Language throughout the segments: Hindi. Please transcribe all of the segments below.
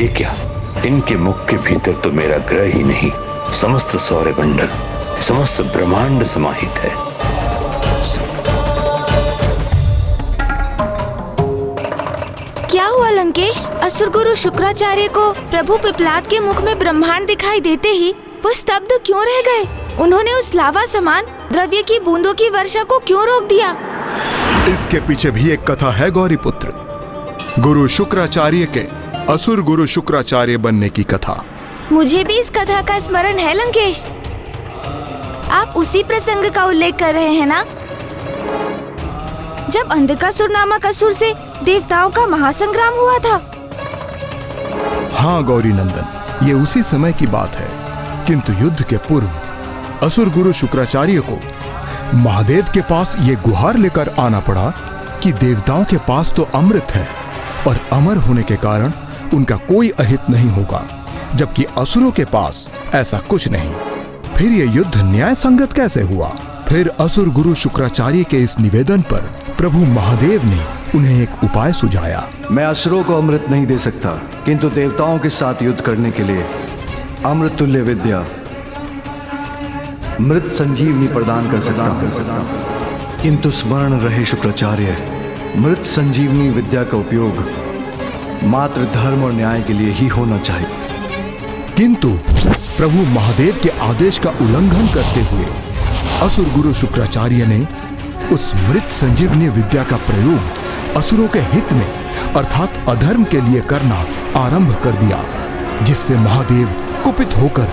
ये क्या, इनके मुख के भीतर तो मेरा ग्रह ही नहीं, समस्त सौरमंडल, समस्त ब्रह्मांड समाहित है। क्या हुआ लंकेश? असुर गुरु शुक्राचार्य को प्रभु पिपलाद के मुख में ब्रह्मांड दिखाई देते ही वो स्तब्ध क्यों रह गए? उन्होंने उस लावा समान द्रव्य की बूंदों की वर्षा को क्यों रोक दिया? इसके पीछे भी एक कथा है गौरी पुत्र, गुरु शुक्राचार्य के असुर गुरु शुक्राचार्य बनने की कथा। मुझे भी इस कथा का स्मरण है लंकेश। आप उसी प्रसंग का उल्लेख कर रहे हैं ना, जब अंधकासुर नामक असुर से देवताओं का महासंग्राम हुआ था? हाँ गौरी नंदन, ये उसी समय की बात है, किंतु युद्ध के पूर्व असुर गुरु शुक्राचार्य को महादेव के पास ये गुहार लेकर आना पड़ा कि देवताओं के पास तो अमृत है और अमर होने के कारण उनका कोई अहित नहीं होगा, जबकि असुरों के पास ऐसा कुछ नहीं। फिर ये युद्ध न्याय संगत कैसे हुआ? फिर असुर गुरु शुक्राचार्य के इस निवेदन पर प्रभु महादेव ने उन्हें एक उपाय सुझाया। मैं असुरों को अमृत नहीं दे सकता, किंतु देवताओं के साथ युद्ध करने के लिए अमृत तुल्य विद्या मृत संजीवनी प्रदान कर सकता हूं। किंतु स्मरण रहे शुक्राचार्य, मृत संजीवनी विद्या का उपयोग मात्र धर्म और न्याय के लिए ही होना चाहिए। किंतु प्रभु महादेव के आदेश का उल्लंघन करते हुए असुर गुरु शुक्राचार्य ने उस मृत संजीवनी विद्या का प्रयोग असुरों के हित में अर्थात अधर्म के लिए करना आरंभ कर दिया, जिससे महादेव कुपित होकर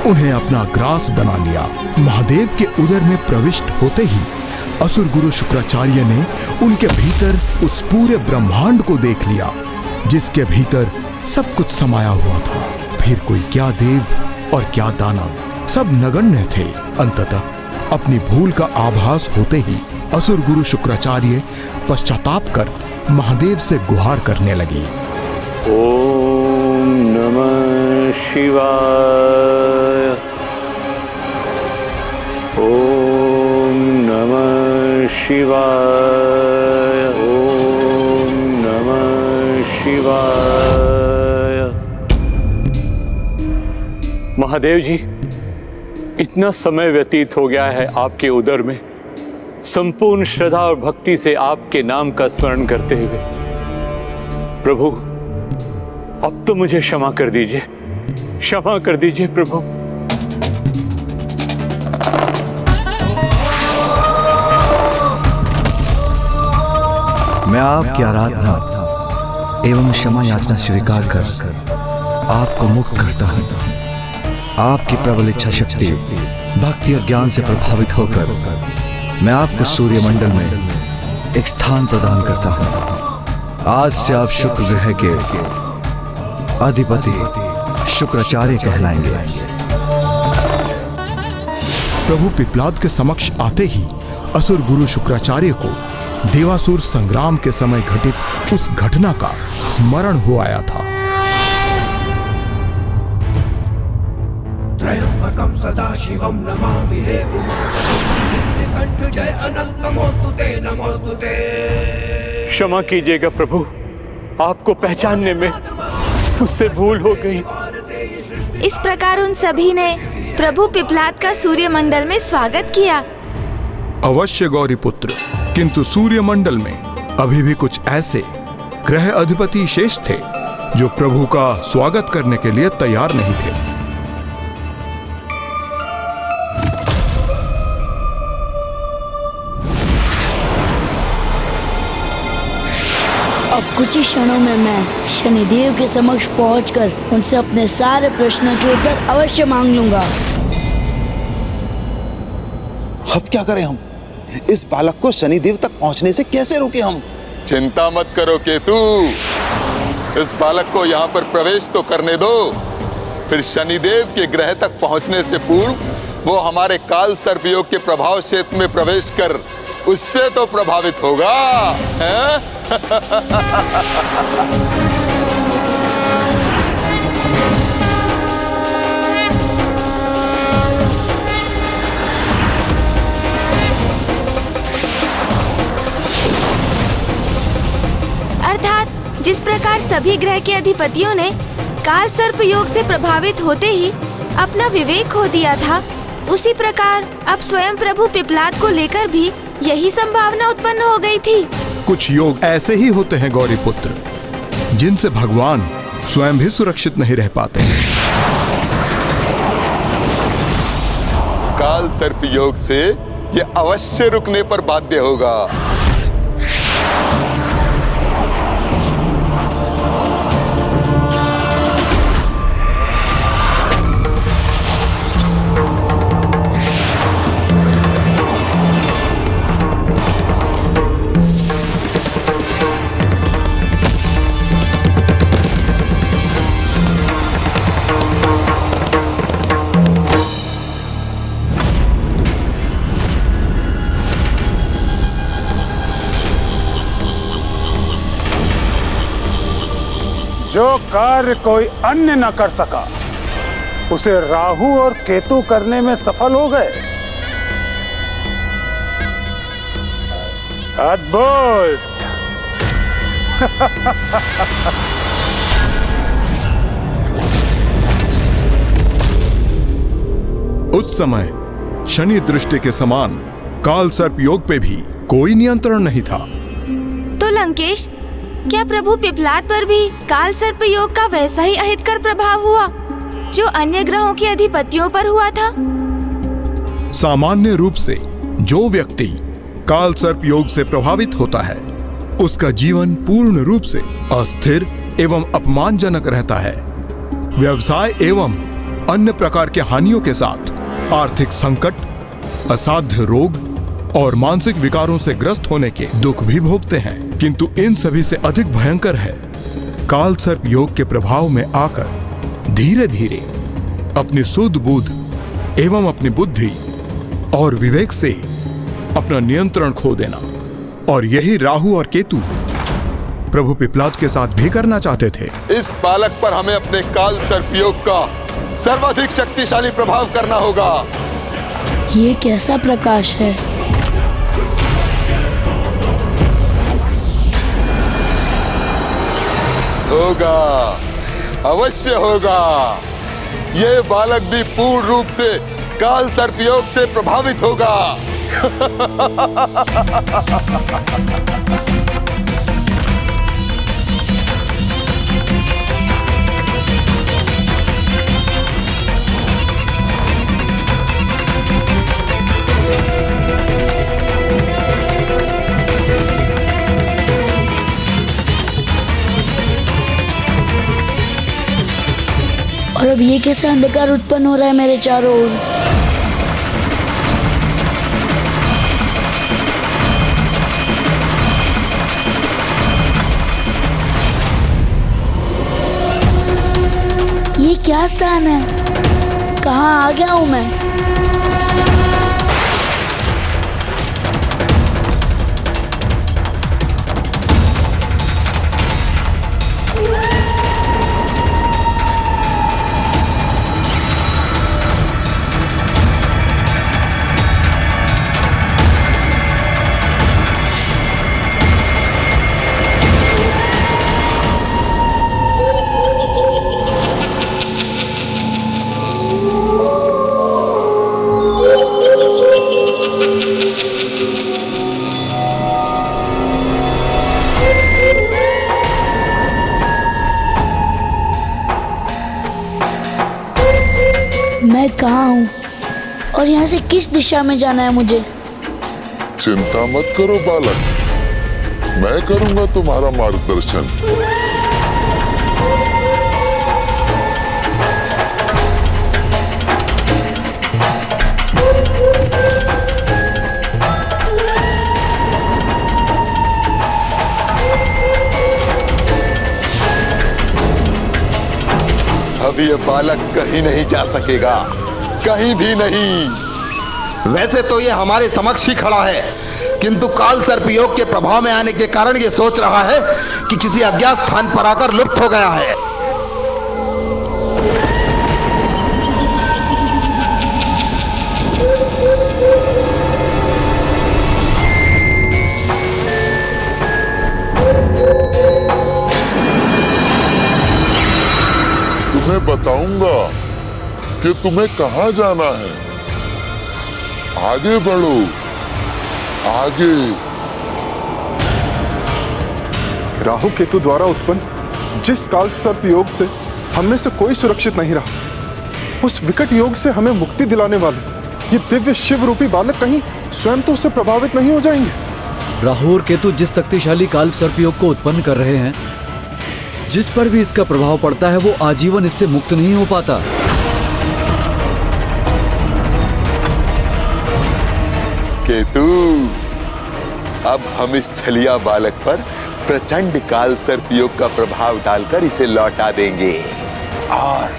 उन्हें अपना ग्रास बना लिया। महादेव के उदर में प्रविष्ट होते ही असुर गुरु शुक्राचार्य ने उनके भीतर उस पूरे ब्रह्मांड को देख लिया, जिसके भीतर सब कुछ समाया हुआ था। फिर कोई क्या देव और क्या दानव, सब नगण्य थे। अंततः अपनी भूल का आभास होते ही असुर गुरु शुक्राचार्य पश्चाताप कर महादेव से गुहार करने लगे। ओम नमः शिवाय, ओम नमः शिवाय, ओम नमः शिवाय। महादेव जी, इतना समय व्यतीत हो गया है आपके उदर में, संपूर्ण श्रद्धा और भक्ति से आपके नाम का स्मरण करते हुए। प्रभु, अब तो मुझे क्षमा कर दीजिए, क्षमा कर दीजिए प्रभु। मैं आपकी आराधना एवं क्षमा याचना स्वीकार कर आपको मुक्त करता हूँ। आपकी प्रबल इच्छा शक्ति, भक्ति और ज्ञान से प्रभावित होकर मैं आपको सूर्यमंडल में एक स्थान प्रदान करता हूँ। आज से आप शुक्र ग्रह के अधिपति शुक्राचार्य कहलाएंगे। प्रभु पिपलाद के समक्ष आते ही असुर गुरु शुक्राचार्य को देवासुर संग्राम के समय घटित उस घटना का स्मरण हो आया था। त्रयंबकं सदाशिवं नमामि कंठ जय अनंतमोस्तुते नमोस्तुते। क्षमा कीजिएगा प्रभु, आपको पहचानने में मुझसे भूल हो गई। इस प्रकार उन सभी ने प्रभु पिपलाद का सूर्यमंडल में स्वागत किया। अवश्य गौरी पुत्र, किंतु सूर्यमंडल में अभी भी कुछ ऐसे ग्रह अधिपति शेष थे जो प्रभु का स्वागत करने के लिए तैयार नहीं थे। अब कुछ ही क्षणों में मैं शनिदेव के समक्ष पहुंचकर उनसे अपने सारे प्रश्नों के उत्तर अवश्य मांग लूंगा। अब क्या करें हम? इस बालक को शनिदेव तक पहुंचने से कैसे रोके हम? चिंता मत करो केतु, इस बालक को यहाँ पर प्रवेश तो करने दो, फिर शनिदेव के ग्रह तक पहुँचने से पूर्व वो हमारे काल सर्पयोग के प्रभाव क्षेत्र में प्रवेश कर उससे तो प्रभावित होगा, हैं? अर्थात जिस प्रकार सभी ग्रह के अधिपतियों ने काल सर्प योग से प्रभावित होते ही अपना विवेक खो दिया था, उसी प्रकार अब स्वयं प्रभु पिपलाद को लेकर भी यही संभावना उत्पन्न हो गई थी। कुछ योग ऐसे ही होते हैं गौरी पुत्र, जिनसे भगवान स्वयं भी सुरक्षित नहीं रह पाते। काल सर्प योग से ये अवश्य रुकने पर बाध्य होगा। जो कार्य कोई अन्य न कर सका उसे राहु और केतु करने में सफल हो गए। अद्भुत। उस समय शनि दृष्टि के समान काल सर्प योग पे भी कोई नियंत्रण नहीं था। तो लंकेश, क्या प्रभु पिपलाद पर भी काल सर्प योग का वैसा ही अहितकर प्रभाव हुआ जो अन्य ग्रहों के अधिपतियों पर हुआ था? सामान्य रूप से जो व्यक्ति काल सर्प योग से प्रभावित होता है, उसका जीवन पूर्ण रूप से अस्थिर एवं अपमानजनक रहता है। व्यवसाय एवं अन्य प्रकार के हानियों के साथ आर्थिक संकट, असाध्य रोग और मानसिक विकारों से ग्रस्त होने के दुख भी भोगते हैं। किंतु इन सभी से अधिक भयंकर है काल सर्प योग के प्रभाव में आकर धीरे धीरे अपनी सुध बुद्ध एवं अपनी बुद्धि और विवेक से अपना नियंत्रण खो देना। और यही राहु और केतु प्रभु पिपलाद के साथ भी करना चाहते थे। इस बालक पर हमें अपने काल सर्प योग का सर्वाधिक शक्तिशाली प्रभाव करना होगा। ये कैसा प्रकाश है? होगा, अवश्य होगा। ये बालक भी पूर्ण रूप से काल सर्प योग से प्रभावित होगा। और अब ये कैसा अंधकार उत्पन्न हो रहा है मेरे चारों ओर? ये क्या स्थान है? कहाँ आ गया हूँ मैं? मैं कहाँ हूँ और यहाँ से किस दिशा में जाना है मुझे? चिंता मत करो बालक, मैं करूंगा तुम्हारा मार्गदर्शन। अब ये बालक कहीं नहीं जा सकेगा, कहीं भी नहीं। वैसे तो ये हमारे समक्ष ही खड़ा है, किंतु काल सर्प योग के प्रभाव में आने के कारण ये सोच रहा है कि किसी अज्ञात स्थान पर आकर लुप्त हो गया है। तुम्हें बताऊंगा कि तुम्हें कहां जाना है। आगे बढ़ो, आगे। राहु केतु द्वारा उत्पन्न जिस काल सर्प योग से हम में से कोई सुरक्षित नहीं रहा, उस विकट योग से हमें मुक्ति दिलाने वाले ये दिव्य शिव रूपी बालक कहीं स्वयं तो उससे प्रभावित नहीं हो जाएंगे। राहु और केतु जिस शक्तिशाली काल सर्प योग को उत्पन्न कर रहे हैं, जिस पर भी इसका प्रभाव पड़ता है वो आजीवन इससे मुक्त नहीं हो पाता। केतु, अब हम इस छलिया बालक पर प्रचंड काल सर्प योग का प्रभाव डालकर इसे लौटा देंगे और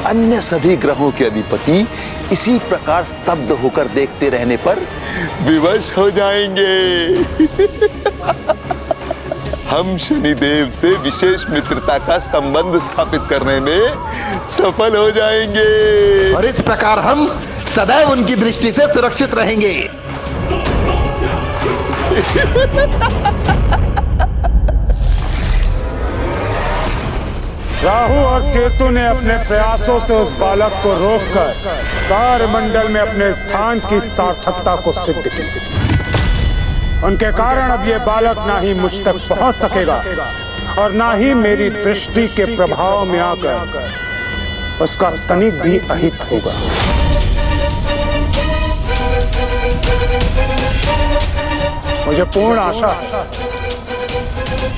अन्य सभी ग्रहों के अधिपति इसी प्रकार स्तब्ध होकर देखते रहने पर विवश हो जाएंगे। हम शनिदेव से विशेष मित्रता का संबंध स्थापित करने में सफल हो जाएंगे और इस प्रकार हम सदैव उनकी दृष्टि से सुरक्षित रहेंगे। राहु और केतु ने अपने प्रयासों से उस बालक को रोककर तारमंडल में अपने स्थान की सार्थकता को सिद्ध किया। उनके कारण अब ये बालक ना ही मुझ तक पहुंच सकेगा और ना ही मेरी दृष्टि के प्रभाव में आकर उसका तनिक भी अहित होगा। मुझे पूर्ण आशा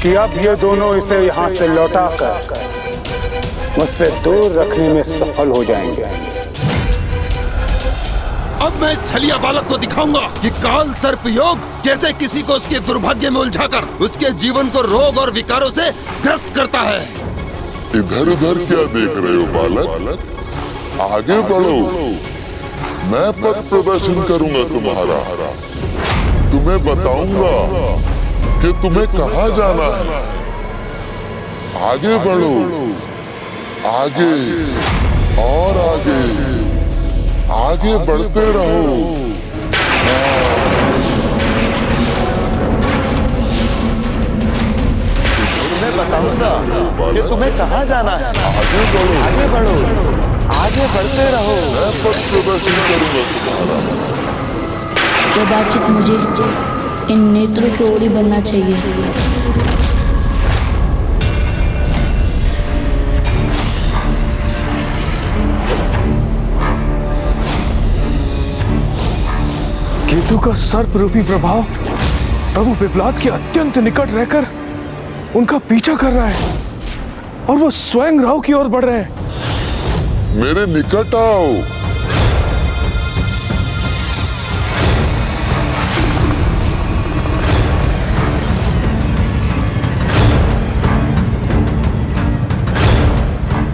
कि अब ये दोनों इसे यहां से लौटाकर मुझसे दूर रखने में सफल हो जाएंगे। अब मैं छलिया बालक को दिखाऊंगा कि काल सर्प योग कैसे किसी को उसके दुर्भाग्य में उलझाकर उसके जीवन को रोग और विकारों से ग्रस्त करता है। इधर उधर क्या देख रहे हो बालक? आगे बढ़ो, मैं पथ प्रदर्शन करूंगा तुम्हारा। तुम्हें बताऊंगा कि तुम्हें कहां जाना है। आगे बढ़ो, आगे और आगे, आगे बढ़ते रहो। तुम्हें बताऊंगा कि तुम्हें कहां जाना है। आगे बढ़ो, आगे बढ़ो, आगे बढ़ते रहो। मैं पथ प्रदर्शन करूंगा तुम्हारा। कदाचित मुझे इन नेत्रों की ओर ही बनना चाहिए। केतु का सर्प रूपी प्रभाव प्रभु पिपलाद के अत्यंत निकट रहकर उनका पीछा कर रहा है और वो स्वयं राहु की ओर बढ़ रहे हैं। मेरे निकट आओ।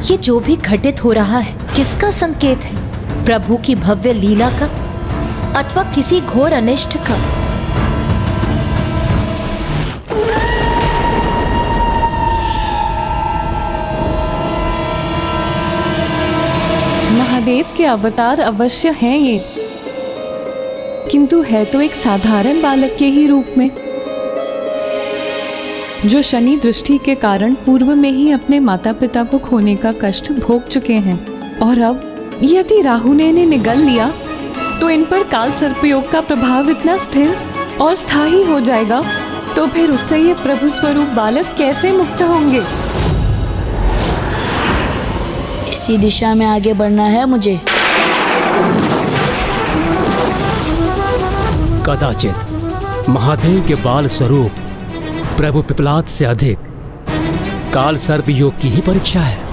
ये जो भी घटित हो रहा है किसका संकेत है? प्रभु की भव्य लीला का अथवा किसी घोर अनिष्ट का? महादेव के अवतार अवश्य हैं ये, किंतु है तो एक साधारण बालक के ही रूप में, जो शनि दृष्टि के कारण पूर्व में ही अपने माता पिता को खोने का कष्ट भोग चुके हैं। और अब यदि राहु ने इन्हें निगल लिया तो इन पर काल सर्पयोग का प्रभाव इतना स्थिर और स्थायी हो जाएगा, तो फिर उससे ये प्रभु स्वरूप बालक कैसे मुक्त होंगे? इसी दिशा में आगे बढ़ना है मुझे। कदाचित महादेव के बाल स्वरूप प्रभु पिपलाद से अधिक काल सर्प योग की ही परीक्षा है।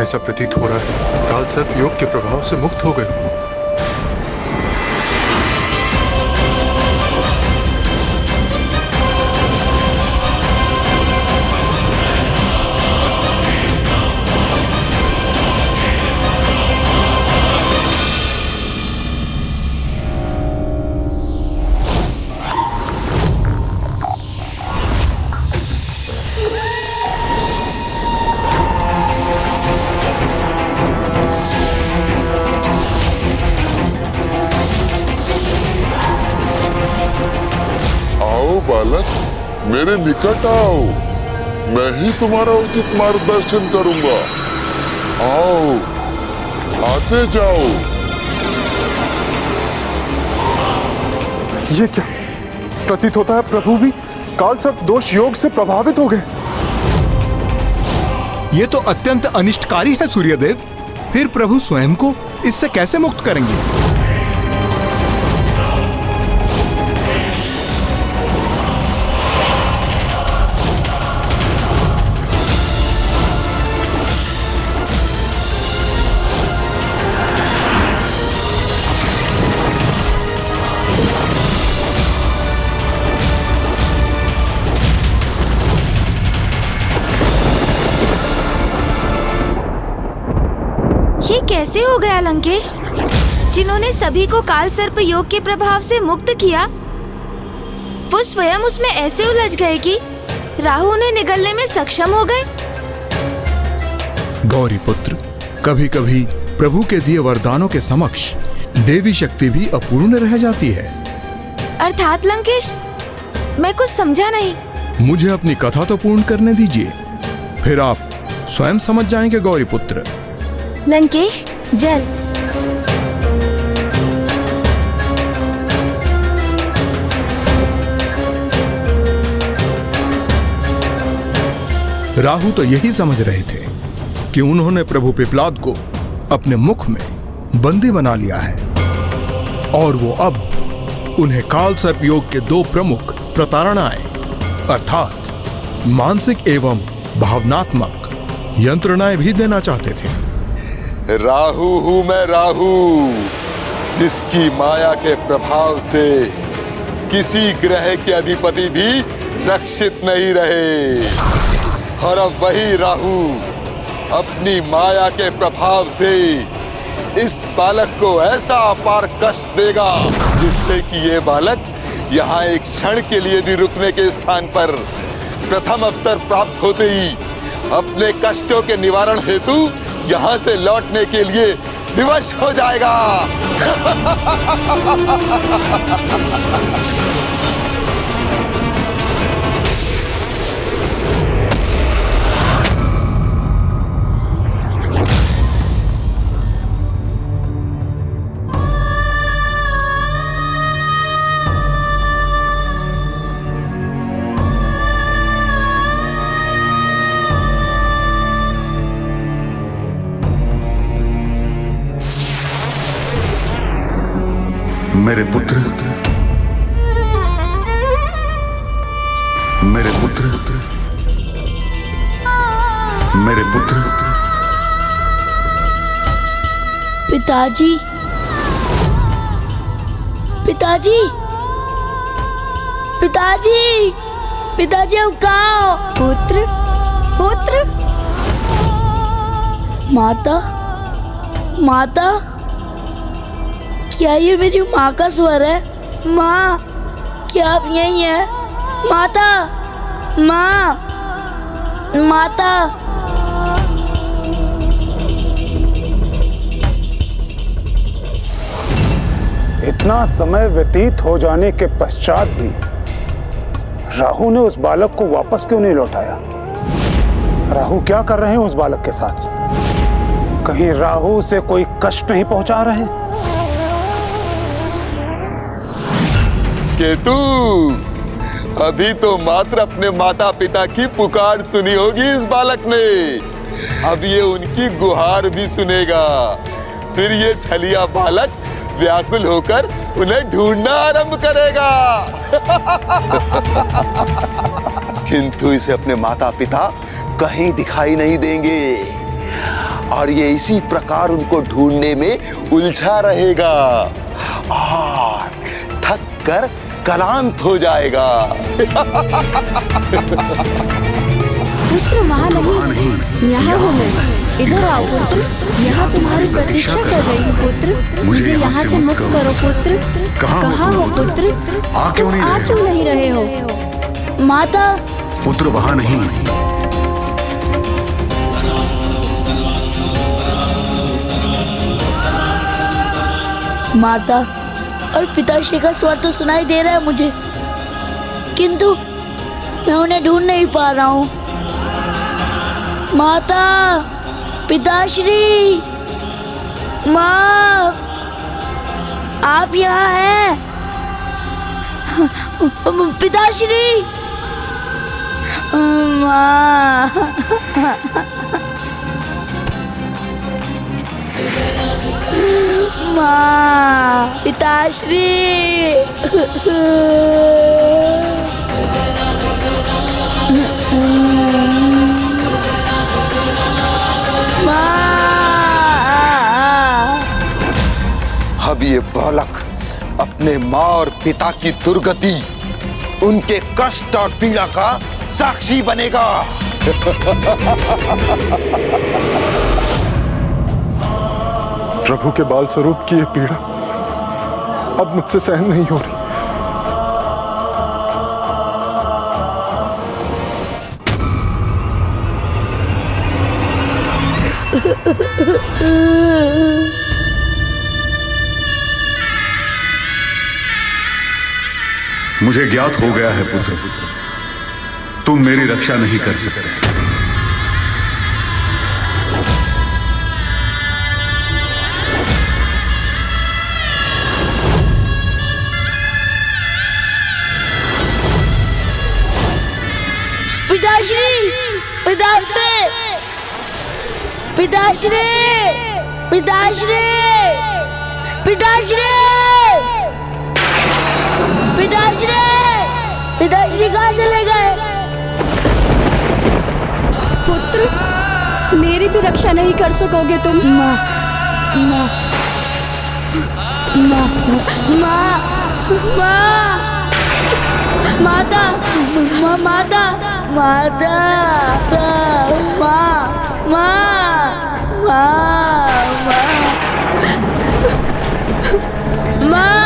ऐसा प्रतीत हो रहा है काल सर्प योग के प्रभाव से मुक्त हो गए। मेरे निकट आओ, मैं ही तुम्हारा उचित मार्गदर्शन करूंगा। आओ, आते जाओ। ये क्या प्रतीत होता है, प्रभु भी काल सर्प दोष योग से प्रभावित हो गए। ये तो अत्यंत अनिष्टकारी है सूर्यदेव। फिर प्रभु स्वयं को इससे कैसे मुक्त करेंगे? ये कैसे हो गया लंकेश? जिन्होंने सभी को काल सर्प योग के प्रभाव से मुक्त किया, वो स्वयं उसमें ऐसे उलझ गए कि राहु उन्हें निगलने में सक्षम हो गए। गौरी पुत्र, कभी कभी प्रभु के दिए वरदानों के समक्ष देवी शक्ति भी अपूर्ण रह जाती है। अर्थात लंकेश, मैं कुछ समझा नहीं। मुझे अपनी कथा तो पूर्ण करने दीजिए, फिर आप स्वयं समझ जाएंगे गौरी पुत्र। लंकेश, जल। राहु तो यही समझ रहे थे कि उन्होंने प्रभु पिप्लाद को अपने मुख में बंदी बना लिया है और वो अब उन्हें काल सर्प योग के दो प्रमुख प्रताड़नाएं अर्थात मानसिक एवं भावनात्मक यंत्रणाएं भी देना चाहते थे। राहु हूं मैं, राहु, जिसकी माया के प्रभाव से किसी ग्रह के अधिपति भी रक्षित नहीं रहे। और अब वही राहु अपनी माया के प्रभाव से इस बालक को ऐसा अपार कष्ट देगा जिससे कि ये बालक यहाँ एक क्षण के लिए भी रुकने के स्थान पर प्रथम अवसर प्राप्त होते ही अपने कष्टों के निवारण हेतु यहाँ से लौटने के लिए विवश हो जाएगा। मेरे पुत्र, मेरे पुत्र, मेरे पुत्र। पिताजी, पिताजी, पिताजी, पिताजी, अब कहाँ हो? पुत्र, पुत्र। माता, माता, क्या ये मेरी माँ का स्वर है? माँ, क्या आप यही हैं? माता, माँ, माता। इतना समय व्यतीत हो जाने के पश्चात भी राहु ने उस बालक को वापस क्यों नहीं लौटाया? राहु क्या कर रहे हैं उस बालक के साथ? कहीं राहु से कोई कष्ट नहीं पहुंचा रहे? केतु, अभी तो मात्र अपने माता पिता की पुकार सुनी होगी इस बालक ने, अब ये उनकी गुहार भी सुनेगा। फिर ये छलिया बालक व्याकुल होकर उन्हें ढूंढना आरंभ करेगा। किंतु इसे अपने माता पिता कहीं दिखाई नहीं देंगे और ये इसी प्रकार उनको ढूंढने में उलझा रहेगा और थक कर क्लांत हो जाएगा। पुत्र, वहाँ नहीं, यहाँ हूँ मैं। इधर आओ पुत्र, यहाँ तुम्हारी प्रतीक्षा कर रही हूँ पुत्र। मुझे यहाँ से मुक्त करो पुत्र। कहाँ हो पुत्र? आ क्यों नहीं रहे हो? माता। पुत्र, वहाँ नहीं। माता और पिताश्री का स्वर तो सुनाई दे रहा है मुझे, किंतु मैं उन्हें ढूंढ नहीं पा रहा हूँ। माता, पिताश्री, माँ, आप यहाँ हैं? पिताश्री, माँ, माँ, पिताश्री, अब ये बालक अपने माँ और पिता की दुर्गति, उनके कष्ट और पीड़ा का साक्षी बनेगा। प्रभु के बाल स्वरूप की ये पीड़ा अब मुझसे सहन नहीं हो रही। मुझे ज्ञात हो गया है पुत्र, तुम मेरी रक्षा नहीं कर सकते। पिताश्री, पिताश्री, पिताश्री, पिताश्री, पिताश्री, पिताश्री, पिताश्री कहाँ चले गए? पुत्र, मेरी भी रक्षा नहीं कर सकोगे तुम। माँ, माँ, माँ, माँ, माँ, माता, माँ, माता, माता, माँ, माँ, माँ, माँ,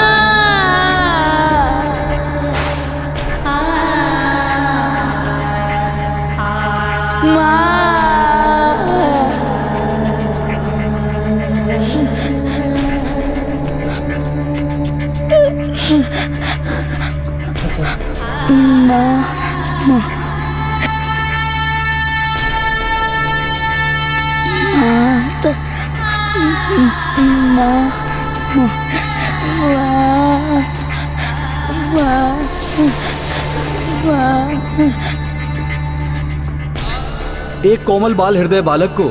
एक कोमल बाल हृदय बालक को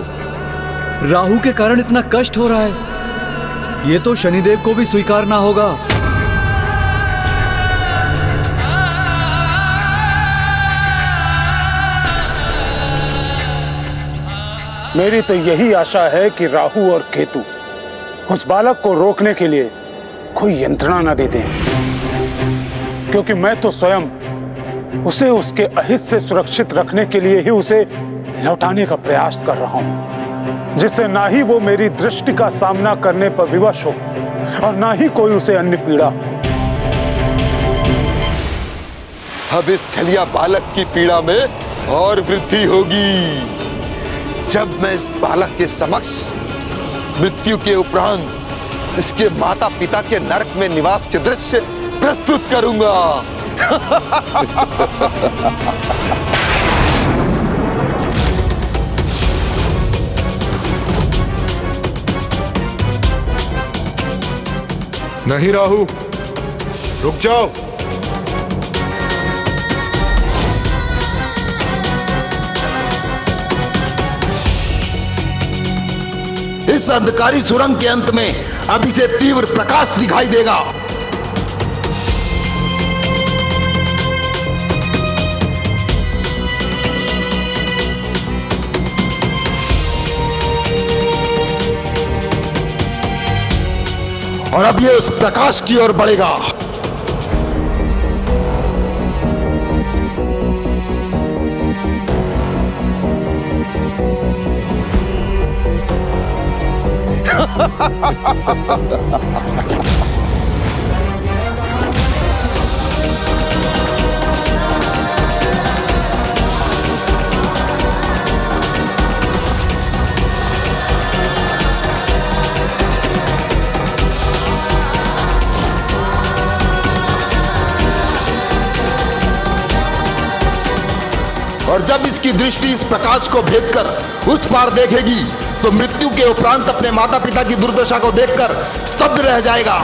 राहु के कारण इतना कष्ट हो रहा है, ये तो शनिदेव को भी स्वीकार ना होगा। मेरी तो यही आशा है कि राहु और केतु उस बालक को रोकने के लिए कोई यंत्रणा न दे दें, क्योंकि मैं तो स्वयं उसे उसके अहित से सुरक्षित रखने के लिए ही उसे लौटाने का प्रयास कर रहा हूं, जिससे ना ही वो मेरी दृष्टि का सामना करने पर विवश हो और ना ही कोई उसे अन्य पीड़ा हो। अब इस छलिया बालक की पीड़ा में और वृद्धि होगी, जब मैं इस बालक के समक्ष मृत्यु के उपरांत इसके माता पिता के नरक में निवास के दृश्य प्रस्तुत करूंगा। नहीं राहु, रुक जाओ। इस अंधकारी सुरंग के अंत में अब इसे तीव्र प्रकाश दिखाई देगा। और अब ये उस प्रकाश की ओर बढ़ेगा। और जब इसकी दृष्टि इस प्रकाश को भेद कर उस पार देखेगी तो मृत्यु के उपरांत अपने माता पिता की दुर्दशा को देखकर स्तब्ध रह जाएगा।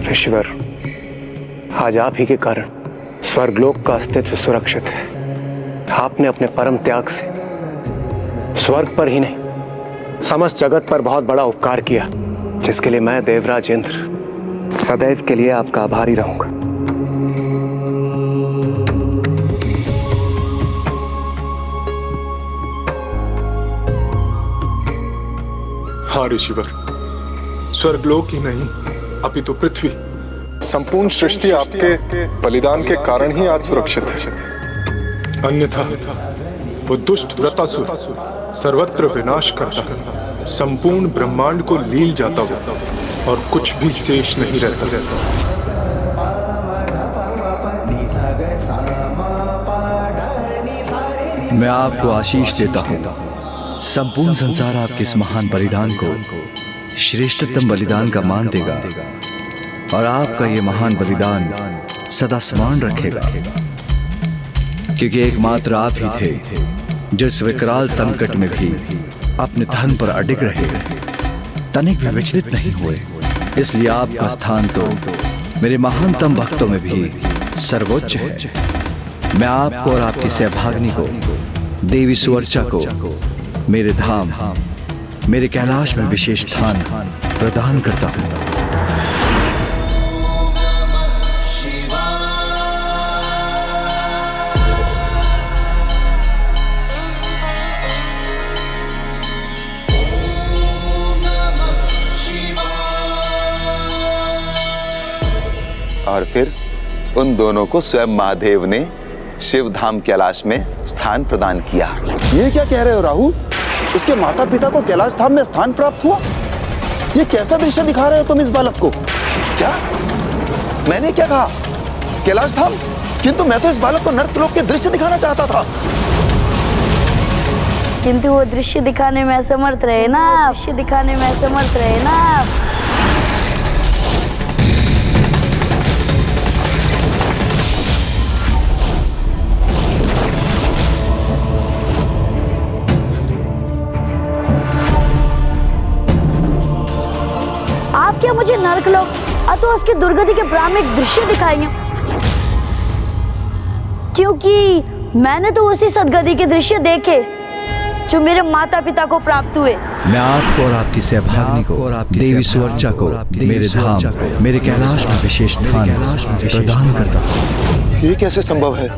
ऋषिवर, आज आप ही के कारण स्वर्गलोक का अस्तित्व सुरक्षित है। आपने अपने परम त्याग से स्वर्ग पर ही नहीं समस्त जगत पर बहुत बड़ा उपकार किया, जिसके लिए मैं देवराज इंद्र सदैव के लिए आपका आभारी रहूंगा। हाँ ऋषिवर, स्वर्गलोक ही नहीं अपितु पृथ्वी, संपूर्ण सृष्टि आपके बलिदान के कारण ही आज सुरक्षित है। अन्यथा वो दुष्ट व्रतासुर सर्वत्र विनाश करता है, संपूर्ण ब्रह्मांड को लील जाता हो और कुछ भी शेष नहीं रहता। मैं आपको आशीष देता हूँ। संपूर्ण संसार आपके इस महान बलिदान को श्रेष्ठतम बलिदान का मान देगा और आपका ये महान बलिदान सदा स्मरण रखेगा, क्योंकि एकमात्र आप ही थे जो इस विकराल संकट में भी अपने धर्म पर अडिग रहे, तनिक भी विचलित नहीं हुए। इसलिए आपका स्थान तो मेरे महानतम भक्तों में भी सर्वोच्च है। मैं आपको और आपकी सहभागिनी को, देवी सुवर्चा को, मेरे धाम, मेरे कैलाश में विशेष स्थान प्रदान करता हूं। और फिर उन दोनों को स्वयं महादेव ने शिव धाम कैलाश में स्थान प्रदान किया। ये क्या कह रहे हो राहु? उसके माता पिता को कैलाश धाम में स्थान प्राप्त हुआ? ये कैसा दृश्य दिखा रहे हो तुम इस बालक को? क्या? मैंने क्या कहा? कैलाश धाम? किंतु मैं तो इस बालक को नर्कलोक के दृश्य दिखाना चाहता था। किंतु वो दृश्य दिखाने में असमर्थ रहे ना, दृश्य दिखाने में असमर्थ रहे ना। क्या मुझे नरकलोक अथवा उसकी दुर्गति के भ्रामिक दृश्य दिखाएंगे? क्योंकि मैंने तो उसी सदगति के दृश्य देखे जो मेरे माता पिता को प्राप्त हुए। मैं आपको और आपकी सहभागिनी को, देवी सुवर्चा को, मेरे धाम, मेरे कैलाश में विशेष स्थान प्रदान करता हूं। ये कैसे संभव है?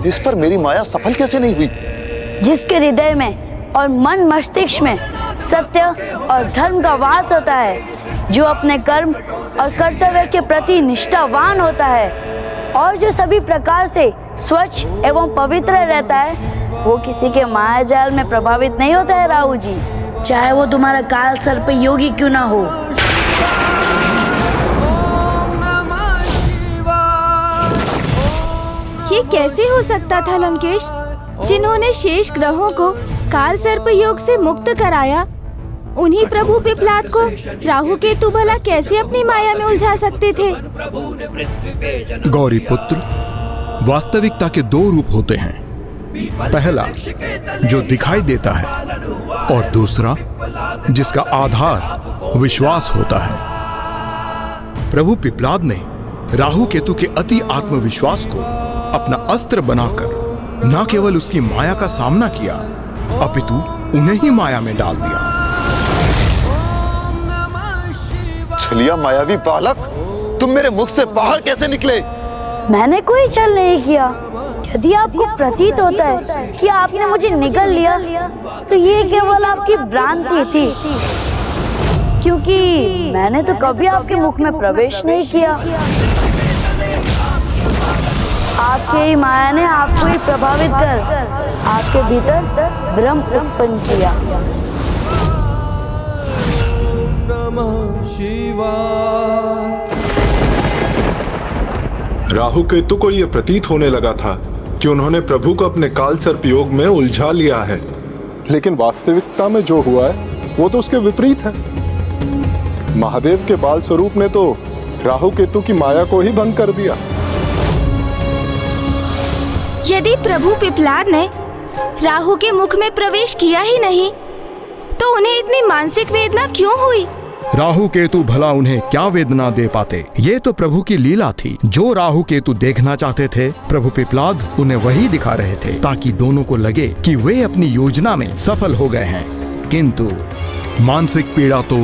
इस पर मेरी माया सफल कैसे नहीं हुई? जिसके हृदय में और मन मस्तिष्क में सत्य और धर्म का वास होता है, जो अपने कर्म और कर्तव्य के प्रति निष्ठावान होता है और जो सभी प्रकार से स्वच्छ एवं पवित्र रहता है, वो किसी के माया जाल में प्रभावित नहीं होता है राहु जी, चाहे वो तुम्हारा काल सर्प योगी क्यों ना हो। ये कैसे हो सकता था लंकेश? जिन्होंने शेष ग्रहों को काल सर्प योग से मुक्त कराया, उन्हीं प्रभु पिपलाद को राहु केतु भला कैसे अपनी माया में उलझा सकते थे? गौरी पुत्र, वास्तविकता के दो रूप होते हैं। पहला जो दिखाई देता है और दूसरा जिसका आधार विश्वास होता है। प्रभु पिपलाद ने राहु केतु के अति आत्मविश्वास को अपना अस्त्र बनाकर न केवल उसकी माया का सामना किया, अपितु उन्हें ही माया में डाल दिया। छलिया मायावी बालक, तुम मेरे मुख से बाहर कैसे निकले? मैंने कोई छल नहीं किया। यदि आपको प्रतीत होता है कि आपने मुझे निगल लिया, तो ये केवल आपकी भ्रांति थी, क्योंकि मैंने तो कभी आपके मुख में प्रवेश नहीं किया। आपके ही माया ने आपको ही प्रभावित कर आपके भीतर भ्रम उत्पन्न किया। राहु केतु को यह प्रतीत होने लगा था कि उन्होंने प्रभु को अपने काल सर्प योग में उलझा लिया है, लेकिन वास्तविकता में जो हुआ है वो तो उसके विपरीत है। महादेव के बाल स्वरूप ने तो राहु केतु की माया को ही भंग कर दिया। यदि प्रभु पिपलाद ने राहु के मुख में प्रवेश किया ही नहीं, तो उन्हें इतनी मानसिक वेदना क्यों हुई? राहु केतु भला उन्हें क्या वेदना दे पाते? ये तो प्रभु की लीला थी। जो राहु केतु देखना चाहते थे, प्रभु पिपलाद उन्हें वही दिखा रहे थे, ताकि दोनों को लगे कि वे अपनी योजना में सफल हो गए हैं। किंतु मानसिक पीड़ा तो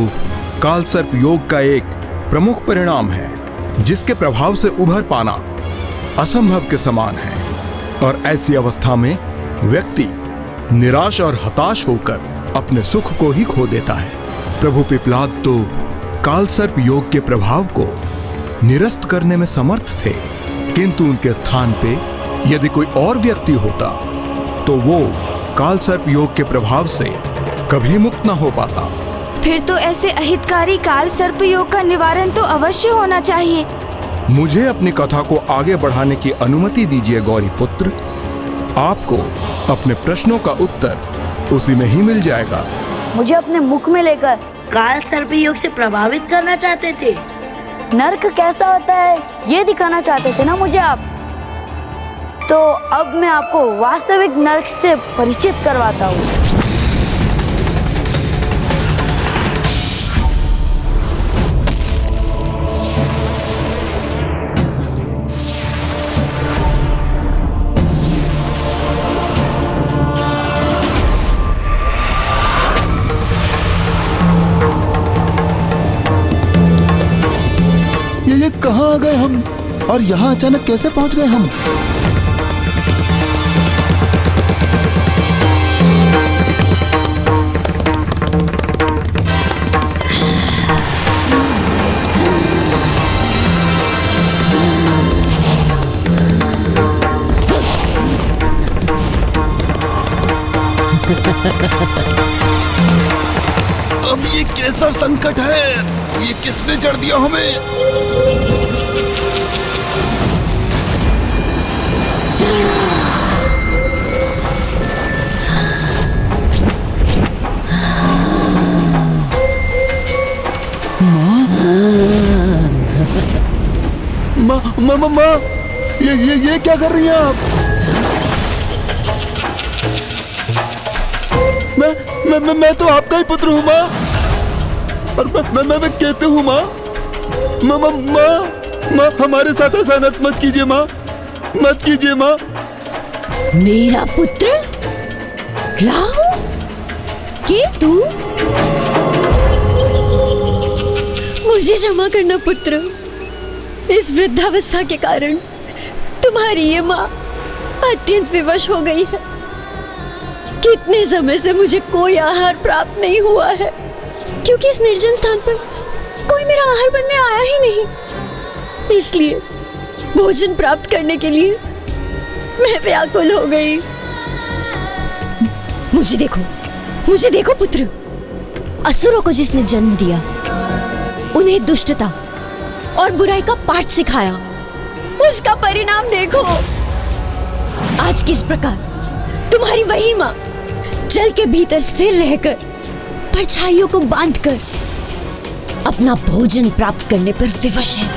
काल सर्प योग का एक प्रमुख परिणाम है, जिसके प्रभाव से उभर पाना असंभव के समान है। और ऐसी अवस्था में व्यक्ति निराश और हताश होकर अपने सुख को ही खो देता है। प्रभु पिपलाद तो काल सर्प योग के प्रभाव को निरस्त करने में समर्थ थे, किंतु उनके स्थान पे यदि कोई और व्यक्ति होता तो वो काल सर्प योग के प्रभाव से कभी मुक्त न हो पाता। फिर तो ऐसे अहितकारी काल सर्प योग का निवारण तो अवश्य होना चाहिए। मुझे अपनी कथा को आगे बढ़ाने की अनुमति दीजिए गौरी पुत्र। आपको अपने प्रश्नों का उत्तर उसी में ही मिल जाएगा। मुझे अपने मुख में लेकर काल सर्प योग से प्रभावित करना चाहते थे। नर्क कैसा होता है ये दिखाना चाहते थे ना मुझे आप। तो अब मैं आपको वास्तविक नर्क से परिचित करवाता हूँ। ये कहाँ आ गए हम, और यहाँ अचानक कैसे पहुँच गए हम? अब ये कैसा संकट है? ये किसने जड़ दिया हमें? माँ, ये क्या कर रही हैं आप? मैं तो आपका ही पुत्र हूँ माँ, और मैं केतु हूँ माँ। माँ हमारे साथ ऐसा मत कीजिए माँ, मत कीजिए माँ। मेरा पुत्र राहु केतु, मुझे क्षमा करना पुत्र। इस वृद्धावस्था के कारण तुम्हारी ये माँ अत्यंत विवश हो गई है। कितने समय से मुझे कोई आहार प्राप्त नहीं हुआ है, क्योंकि इस निर्जन स्थान पर कोई मेरा आहार बनने आया ही नहीं। इसलिए भोजन प्राप्त करने के लिए मैं व्याकुल हो गई। मुझे देखो पुत्र। असुरों को जिसने जन्म दिया, उन्हें दुष्टता और बुराई का पाठ सिखाया, उसका परिणाम देखो। आज किस प्रकार तुम्हारी वही माँ जल के भीतर स्थिर रहकर परछाइयों को बांधकर अपना भोजन प्राप्त करने पर विवश है।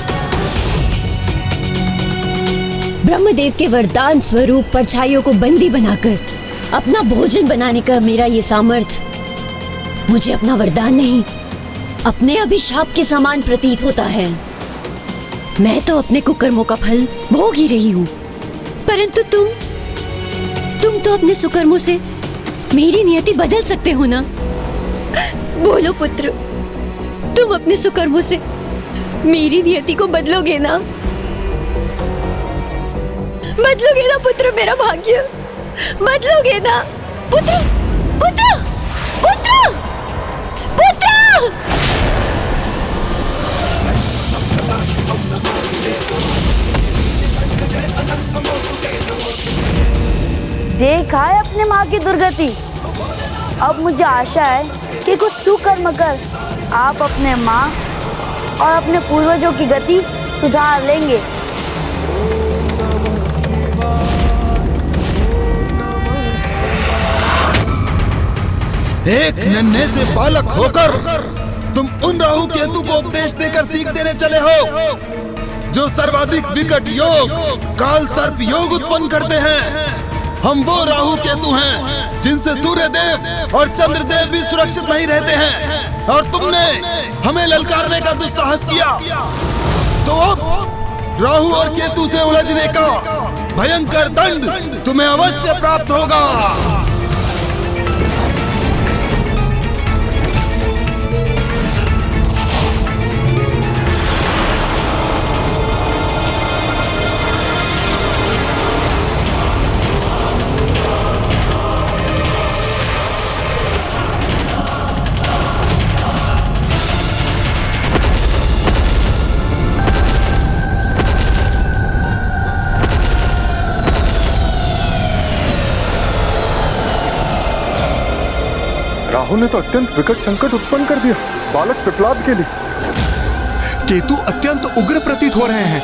ब्रह्मदेव के वरदान स्वरूप परछाइयों को बंदी बनाकर अपना भोजन बनाने का मेरा ये सामर्थ्य मुझे अपना वरदान नहीं, अपने अभिशाप के समान प्रतीत होता है। मैं तो अपने कुकर्मों का फल भोग ही रही हूँ, परंतु तुम तो अपने सुकर्मों से मेरी नियति बदल सकते हो ना। बोलो पुत्र, तुम अपने सुकर्मों से मेरी नियति को बदलोगे ना? बदलोगे ना पुत्र मेरा भाग्य, बदलोगे ना पुत्र, पुत्र, पुत्र, पुत्र। देखा है अपने माँ की दुर्गति। अब मुझे आशा है कि कुछ सुकर्म कर आप अपने माँ और अपने पूर्वजों की गति सुधार लेंगे। एक नन्हे से बालक होकर तुम उन राहु केतु को उपदेश देकर सीख देने चले हो जो सर्वाधिक विकट योग काल सर्प योग उत्पन्न करते हैं। हम वो राहु केतु हैं जिनसे सूर्य देव और चंद्रदेव भी सुरक्षित नहीं रहते हैं, और तुमने हमें ललकारने का दुस्साहस किया। तो अब राहु और केतु से उलझने का भयंकर दंड तुम्हें अवश्य प्राप्त होगा। राहु ने तो अत्यंत विकट संकट उत्पन्न कर दिया बालक पिपलाद के लिए। केतु अत्यंत उग्र प्रतीत हो रहे हैं।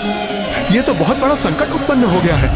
यह तो बहुत बड़ा संकट उत्पन्न हो गया है।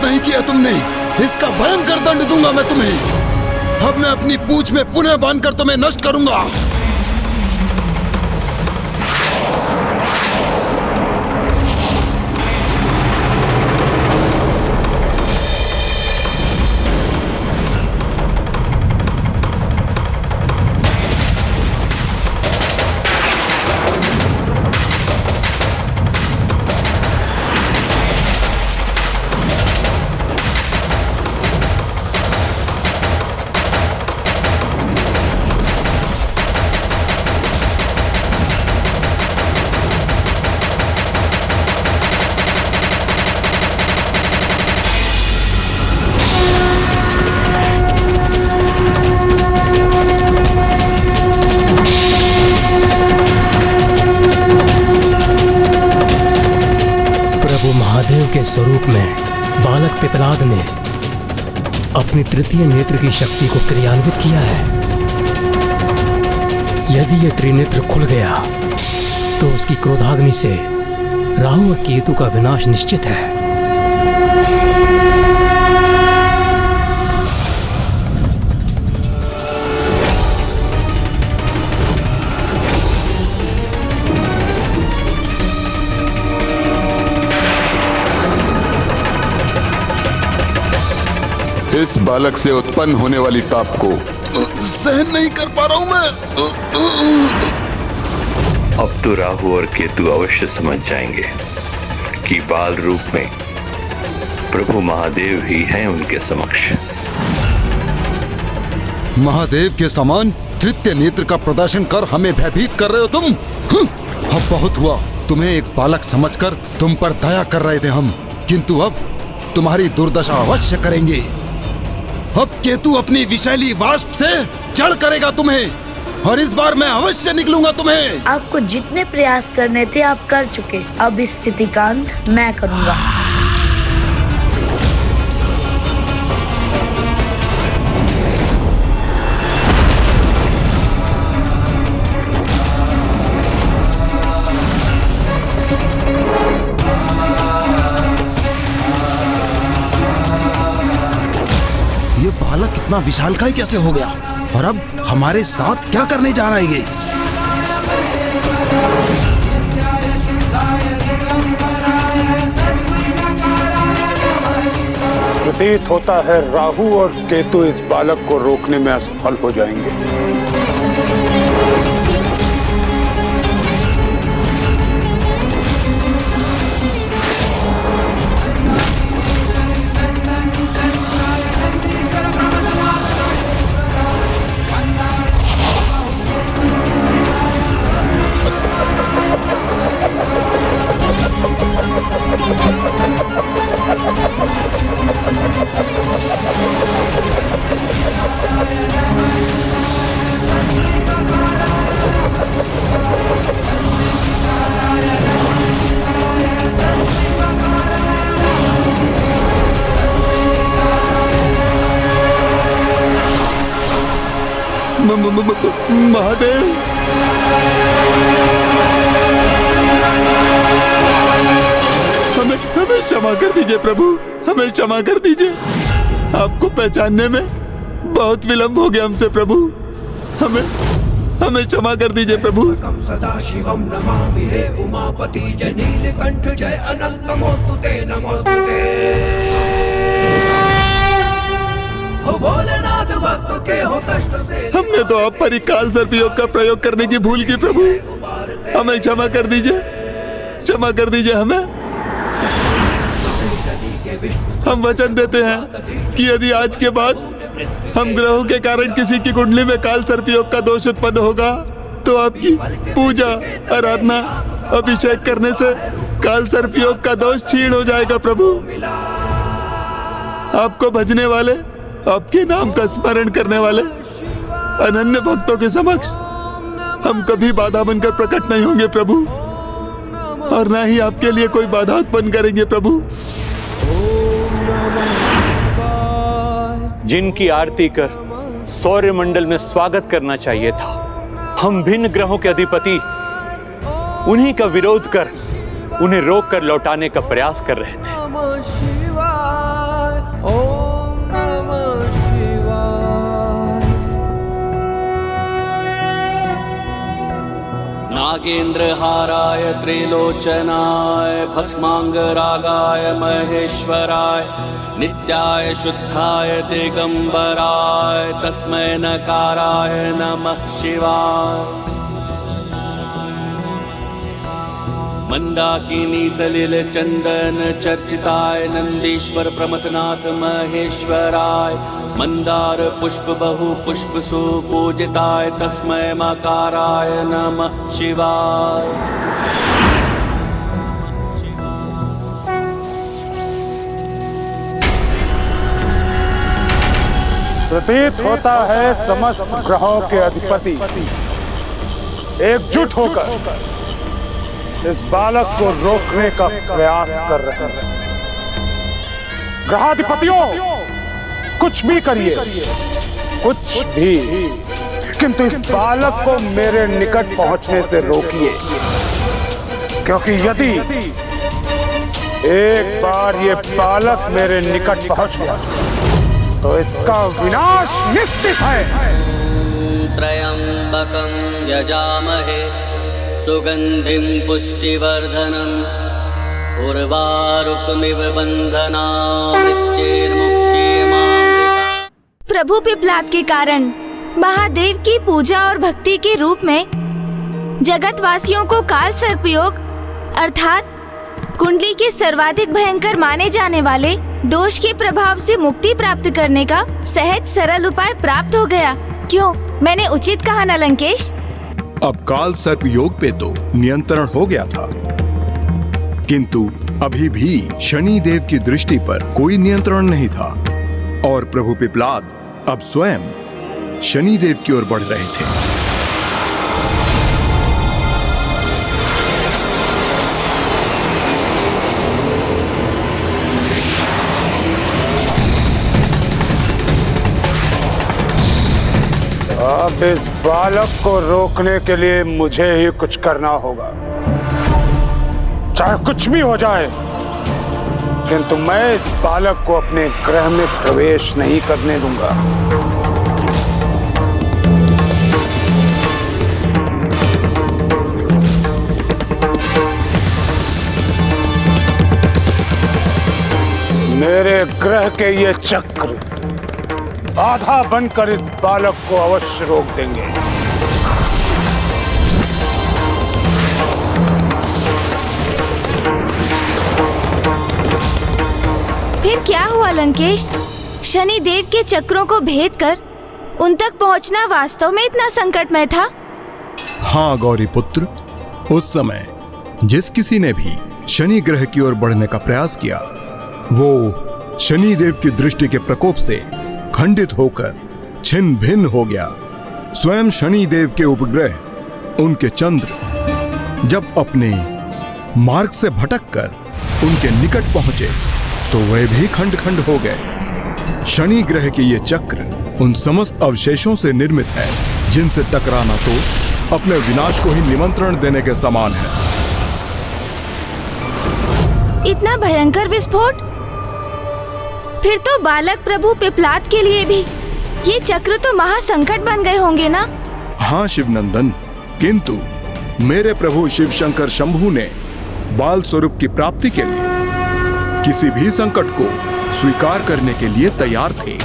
नहीं किया तुमने, इसका भयंकर दंड दूंगा मैं तुम्हें। अब मैं अपनी पूंछ में पुनः बांधकर तुम्हें नष्ट करूंगा। के स्वरूप में बालक पिपलाद ने अपनी तृतीय नेत्र की शक्ति को क्रियान्वित किया है। यदि यह त्रिनेत्र खुल गया तो उसकी क्रोधाग्नि से राहु और केतु का विनाश निश्चित है। इस बालक से उत्पन्न होने वाली ताप को सहन नहीं कर पा रहा हूं मैं। अब तो राहु और केतु अवश्य समझ जाएंगे कि बाल रूप में प्रभु महादेव ही हैं उनके समक्ष। महादेव के समान तृतीय नेत्र का प्रदर्शन कर हमें भयभीत कर रहे हो तुम। अब बहुत हुआ। तुम्हें एक बालक समझकर तुम पर दया कर रहे थे हम, किंतु अब तुम्हारी दुर्दशा अवश्य करेंगे। अब केतु अपनी विषैली वाष्प से जड़ करेगा तुम्हें, और इस बार मैं अवश्य निकलूंगा तुम्हें। आपको जितने प्रयास करने थे आप कर चुके, अब इस स्थिति का अंत मैं करूंगा। इतना विशालकाय कैसे हो गया? और अब हमारे साथ क्या करने जा रहा है ये? प्रतीत होता है राहु और केतु इस बालक को रोकने में असफल हो जाएंगे। महादेव, हमें क्षमा कर दीजिए प्रभु, हमें क्षमा कर दीजिए। आपको पहचानने में बहुत विलंब हो गया हमसे प्रभु, हमें क्षमा कर दीजिए प्रभु। सदाशिवं नमामि हे उमापति जय नीलकंठ जय अनंत नमोस्तुते नमोस्तुते। हो भोलेनाथ भक्त के हो कष्ट से। हमने तो आप पर ही काल सर्पयोग का प्रयोग करने की भूल की प्रभु, हमें क्षमा कर दीजिए, क्षमा कर दीजिए हमें। हम वचन देते हैं कि यदि आज के बाद हम ग्रहों के कारण किसी की कुंडली में काल सर्पयोग का दोष उत्पन्न होगा तो आपकी पूजा, आराधना, अभिषेक करने से काल सर्पयोग का दोष क्षीण हो जाएगा प्रभु। आपको भजने वाले, आपके नाम का स्मरण करने वाले अनन्य भक्तों के समक्ष हम कभी बाधा बनकर प्रकट नहीं होंगे प्रभु, और ना ही आपके लिए कोई बाधा उत्पन्न करेंगे प्रभु। जिनकी आरती कर सौर्य मंडल में स्वागत करना चाहिए था, हम भिन्न ग्रहों के अधिपति उन्हीं का विरोध कर उन्हें रोक कर लौटाने का प्रयास कर रहे थे। नागेन्द्रहाराय त्रिलोचनाय भस्मांगरागाय महेश्वराय नित्याय शुद्धाय दिगंबराय तस्मै नकाराय नमः शिवाय। मंदाकिनी सलिल चंदन चर्चिताय नंदीश्वर प्रमथनाथ महेश्वराय मंदार पुष्प बहु पुष्प सुपूजिताय तस्मै मकाराय नमः शिवाय। प्रतीत होता है समस्त ग्रहों के अधिपति एकजुट होकर इस बालक को रोकने का प्रयास कर रहे हैं। ग्रहाधिपतियों, कुछ भी करिए, कुछ भी, किंतु इस बालक को मेरे निकट पहुंचने से रोकिए, क्योंकि यदि एक बार ये बालक मेरे निकट पहुंच गया तो इसका विनाश निश्चित है। त्र्यंबकं यजामहे सुगंधिं पुष्टिवर्धनम् उर्वारुकमिव बन्धनान् मृत्युर्मुक्षीयमामृता। प्रभु पिप्लाद के कारण महादेव की पूजा और भक्ति के रूप में जगतवासियों को काल सर्पयोग अर्थात कुंडली के सर्वाधिक भयंकर माने जाने वाले दोष के प्रभाव से मुक्ति प्राप्त करने का सहज सरल उपाय प्राप्त हो गया। क्यों, मैंने उचित कहा ना लंकेश? अब काल सर्प योग पे तो नियंत्रण हो गया था, किंतु अभी भी शनि देव की दृष्टि पर कोई नियंत्रण नहीं था और प्रभु पिप्लाद अब स्वयं शनि देव की ओर बढ़ रहे थे। अब इस बालक को रोकने के लिए मुझे ही कुछ करना होगा, चाहे कुछ भी हो जाए। किंतु मैं इस बालक को अपने गृह में प्रवेश नहीं करने दूंगा। मेरे ग्रह के ये चक्र बाधा बनकर इस बालक को अवश्य रोक देंगे। फिर क्या हुआ लंकेश? शनि देव के चक्रों को भेद कर उन तक पहुंचना वास्तव में इतना संकटमय था? हाँ गौरी पुत्र, उस समय जिस किसी ने भी शनि ग्रह की ओर बढ़ने का प्रयास किया वो शनि देव की दृष्टि के प्रकोप से खंडित होकर छिन्न भिन्न हो गया। स्वयं शनि देव के उपग्रह उनके चंद्र जब अपने मार्ग से भटककर उनके निकट पहुंचे तो वे भी खंड खंड हो गए। शनि ग्रह के ये चक्र उन समस्त अवशेषों से निर्मित है जिनसे टकराना तो अपने विनाश को ही निमंत्रण देने के समान है। इतना भयंकर विस्फोट? फिर तो बालक प्रभु पिपलाद के लिए भी ये चक्र तो महासंकट बन गए होंगे ना? हाँ शिवनंदन, किंतु मेरे प्रभु शिव शंकर शंभु ने बाल स्वरूप की प्राप्ति के लिए किसी भी संकट को स्वीकार करने के लिए तैयार थे।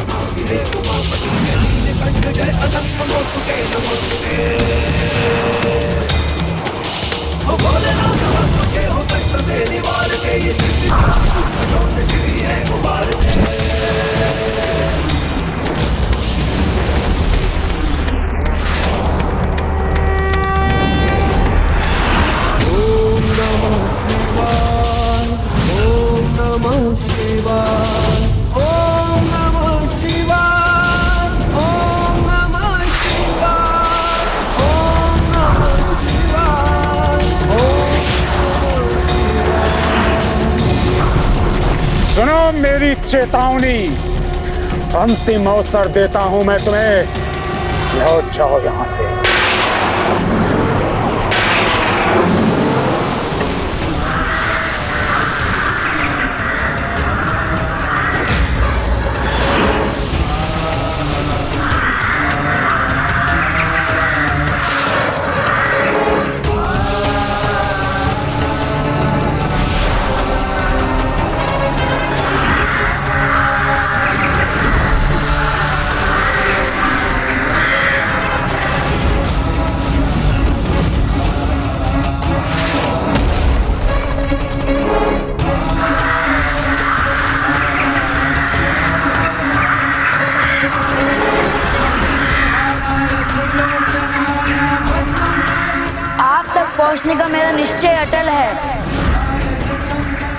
सुनो मेरी चेतावनी, अंतिम अवसर देता हूं मैं तुम्हें, लौट जाओ यहां से। पहुंचने का मेरा निश्चय अटल है।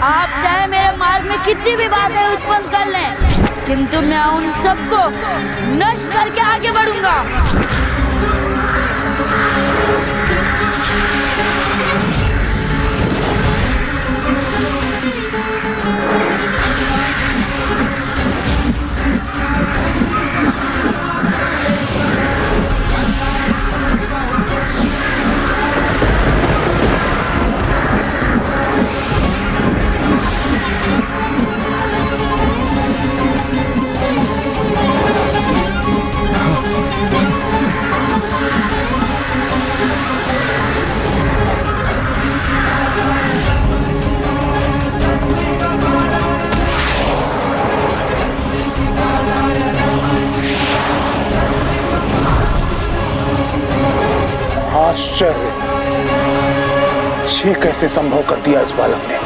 आप चाहे मेरे मार्ग में कितनी भी बाधाएं उत्पन्न कर लें, किंतु मैं उन सबको नष्ट करके आगे बढ़ूंगा। आश्चर्य, ये कैसे संभव कर दिया इस बालक ने?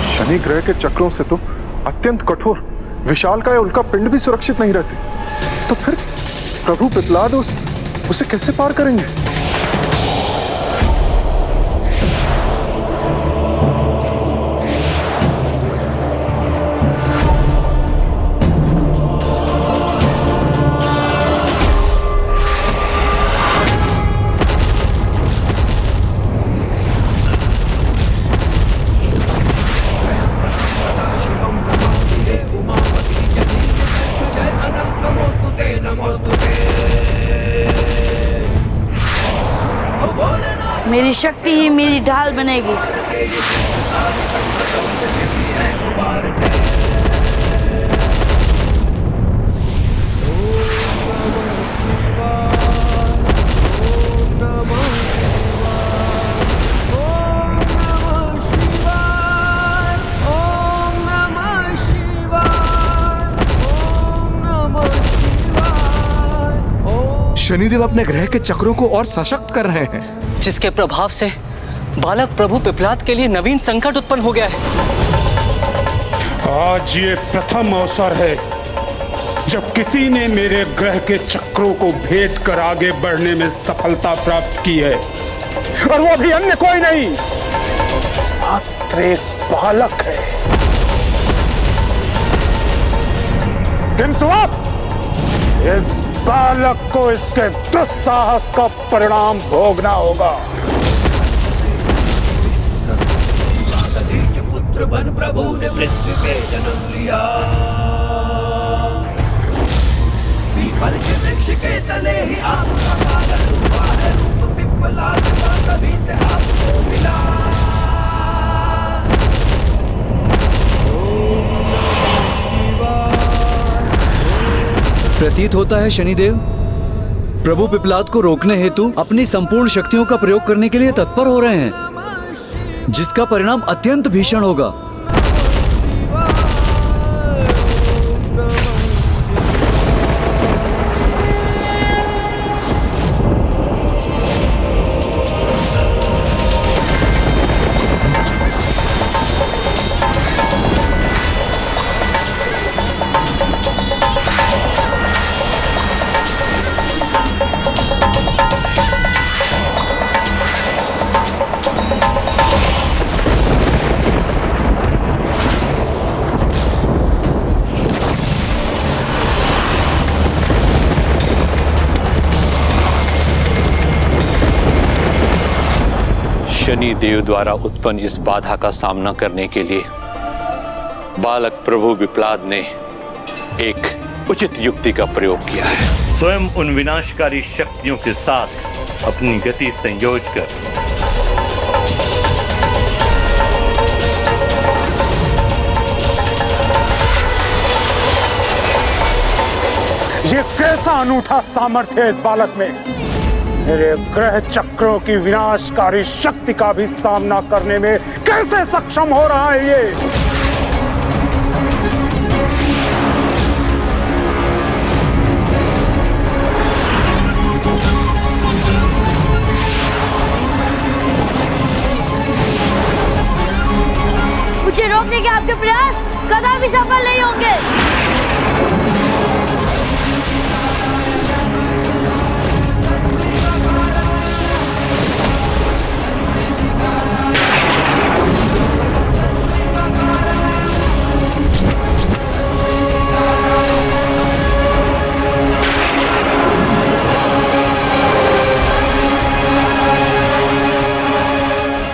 शनि ग्रह के चक्रों से तो अत्यंत कठोर विशालकाय उल्का पिंड भी सुरक्षित नहीं रहते, तो फिर प्रभु पिपलाद उसे कैसे पार करेंगे? मेरी शक्ति ही मेरी ढाल बनेगी। शनिदेव अपने ग्रह के चक्रों को और सशक्त कर रहे हैं, जिसके प्रभाव से बालक प्रभु पिपलाद के लिए नवीन संकट उत्पन्न हो गया है। आज ये प्रथम अवसर है जब किसी ने मेरे ग्रह के चक्रों को भेद कर आगे बढ़ने में सफलता प्राप्त की है, और वो भी अन्य कोई नहीं, मात्र एक बालक है। किंतु अब इस बालक को इसके दुस्साहस का परिणाम भोगना होगा। पुत्र बन प्रभु ने पृथ्वी पे जन्म लिया, पीपल के वृक्ष के तले ही आपका पालन हुआ है, रूप पिपलाद का तभी से आपको मिला। प्रतीत होता है शनिदेव प्रभु पिपलाद को रोकने हेतु अपनी संपूर्ण शक्तियों का प्रयोग करने के लिए तत्पर हो रहे हैं, जिसका परिणाम अत्यंत भीषण होगा। शनि देव द्वारा उत्पन्न इस बाधा का सामना करने के लिए बालक प्रभु पिपलाद ने एक उचित युक्ति का प्रयोग किया है। स्वयं उन विनाशकारी शक्तियों के साथ अपनी गति संयोज कर ये कैसा अनूठा सामर्थ्य है इस बालक में। मेरे ग्रह चक्रों की विनाशकारी शक्ति का भी सामना करने में कैसे सक्षम हो रहा है ये। मुझे रोकने के आपके प्रयास कदापि सफल नहीं होंगे।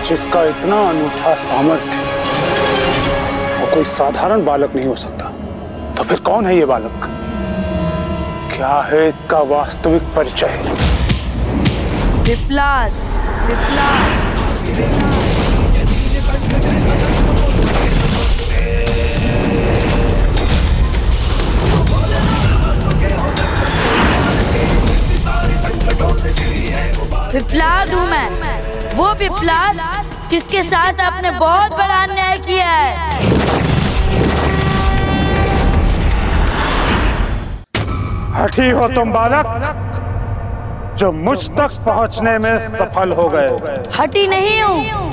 जिसका इतना अनूठा सामर्थ्य वो कोई साधारण बालक नहीं हो सकता, तो फिर कौन है ये बालक? क्या है इसका वास्तविक परिचय? पिपलाद, पिपलाद। पिपलाद हूँ मैं, वो पिपलाद जिसके साथ आपने बहुत बड़ा अन्याय किया है। हठी हो तुम बालक, जो मुझ तक पहुंचने में सफल हो गए। हठी नहीं हूँ,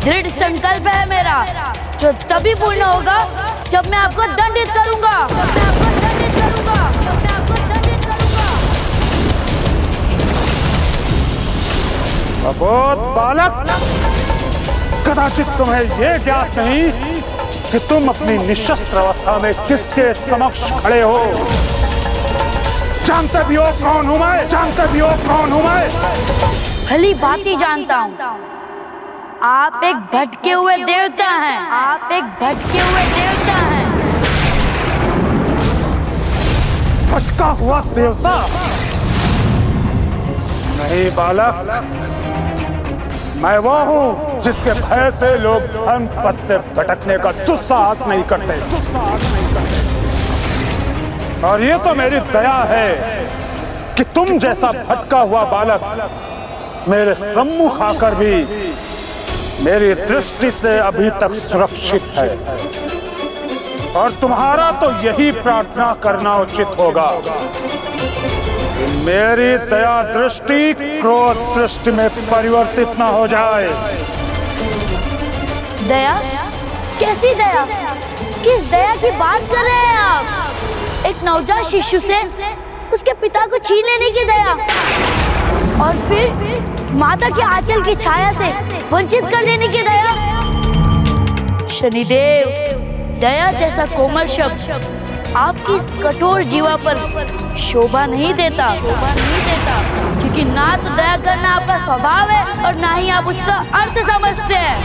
दृढ़ संकल्प है मेरा, जो तभी पूर्ण होगा जब मैं आपको दंडित करूंगा। अबोध बालक, कदाचित तुम्हें ये ज्ञात नहीं कि तुम अपनी निशस्त्र अवस्था में किसके समक्ष खड़े हो। जानते भी हो कौन हूं मैं? जानते भी हो कौन हूं मैं? भली भांति जानता हूँ। आप एक भटके हुए देवता हैं। आप एक भटके हुए देवता हैं। भटका हुआ देवता? नहीं बालक, मैं वो हूँ जिसके भय से लोग धर्म पथ से भटकने का दुस्साहस नहीं करते। और ये तो मेरी दया है कि तुम जैसा भटका हुआ बालक मेरे सम्मुख आकर भी मेरी दृष्टि से अभी तक सुरक्षित है। और तुम्हारा तो यही प्रार्थना करना उचित होगा कि मेरी दया दृष्टि क्रोध दृष्टि में परिवर्तित ना हो जाए। दया? कैसी दया? किस दया की बात कर रहे हैं आप? एक नवजात शिशु से उसके पिता को छीन लेने की दया, और फिर माता के आंचल की छाया से वंचित कर देने की दया। शनिदेव, दया जैसा कोमल शब्द आपकी इस कठोर जीवा पर शोभा नहीं देता, क्योंकि ना तो दया करना आपका स्वभाव है और ना ही आप उसका अर्थ समझते हैं।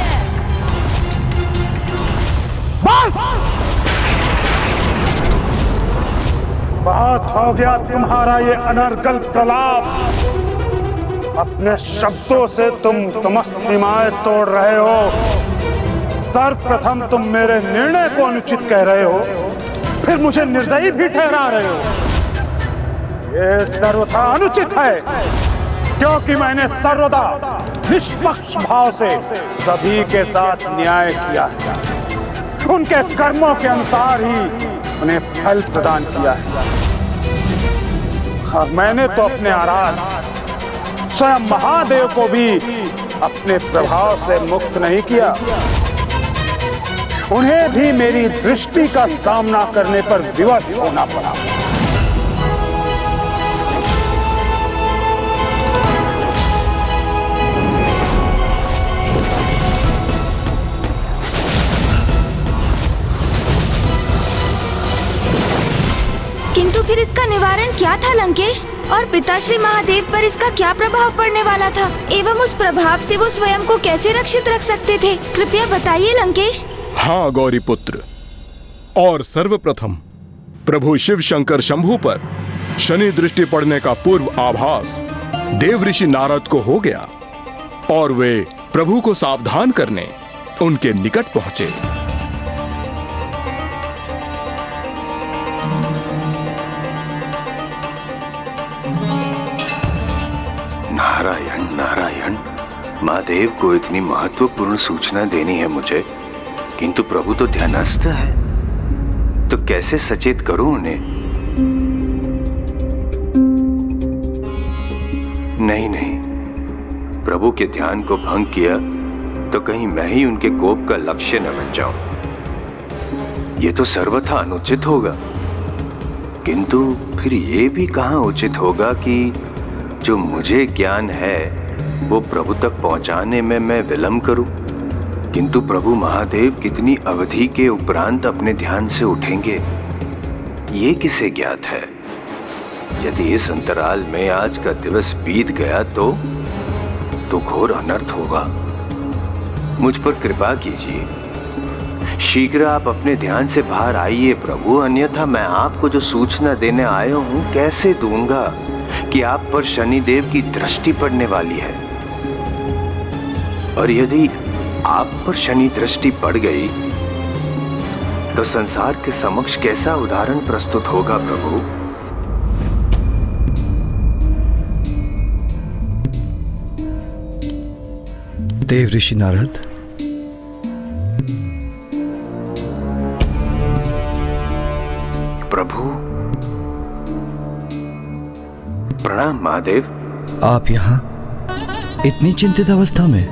बहुत हो गया तुम्हारा ये अनर्गल प्रलाप। अपने शब्दों से तुम समस्त सीमाएं तोड़ रहे हो। सर्वप्रथम तुम मेरे निर्णय को अनुचित कह रहे हो, फिर मुझे निर्दयी भी ठहरा रहे हो। ये सर्वथा अनुचित है, क्योंकि मैंने सर्वदा निष्पक्ष भाव से सभी के साथ न्याय किया है। उनके कर्मों के अनुसार ही उन्हें फल प्रदान किया है। और मैंने तो अपने आराध्य स्वयं महादेव को भी अपने प्रभाव से मुक्त नहीं किया। उन्हें भी मेरी दृष्टि का सामना करने पर विवश होना पड़ा। किंतु फिर इसका निवारण क्या था लंकेश? और पिताश्री महादेव पर इसका क्या प्रभाव पड़ने वाला था एवं उस प्रभाव से वो स्वयं को कैसे रक्षित रख सकते थे? कृपया बताइए लंकेश। हाँ गौरी पुत्र, और सर्वप्रथम प्रभु शिव शंकर शंभु पर शनि दृष्टि पड़ने का पूर्व आभास देव ऋषि नारद को हो गया और वे प्रभु को सावधान करने उनके निकट पहुंचे। नारायण नारायण, महादेव को इतनी महत्वपूर्ण सूचना देनी है मुझे, किंतु प्रभु तो ध्यानस्थ है, तो कैसे सचेत करूं उन्हें? नहीं नहीं, प्रभु के ध्यान को भंग किया तो कहीं मैं ही उनके कोप का लक्ष्य न बन जाऊं। ये तो सर्वथा अनुचित होगा। किंतु फिर ये भी कहां उचित होगा कि जो मुझे ज्ञान है वो प्रभु तक पहुंचाने में मैं विलंब करूं। किंतु प्रभु महादेव कितनी अवधि के उपरांत अपने ध्यान से उठेंगे, ये किसे ज्ञात है? यदि इस अंतराल में आज का दिवस बीत गया तो घोर अनर्थ होगा। मुझ पर कृपा कीजिए, शीघ्र आप अपने ध्यान से बाहर आइए प्रभु, अन्यथा मैं आपको जो सूचना देने आया हूं कैसे दूंगा कि आप पर शनिदेव की दृष्टि पड़ने वाली है। और यदि आप पर शनि दृष्टि पड़ गई तो संसार के समक्ष कैसा उदाहरण प्रस्तुत होगा प्रभु? देव ऋषि नारद, प्रभु प्रणाम महादेव। आप यहाँ इतनी चिंतित अवस्था में?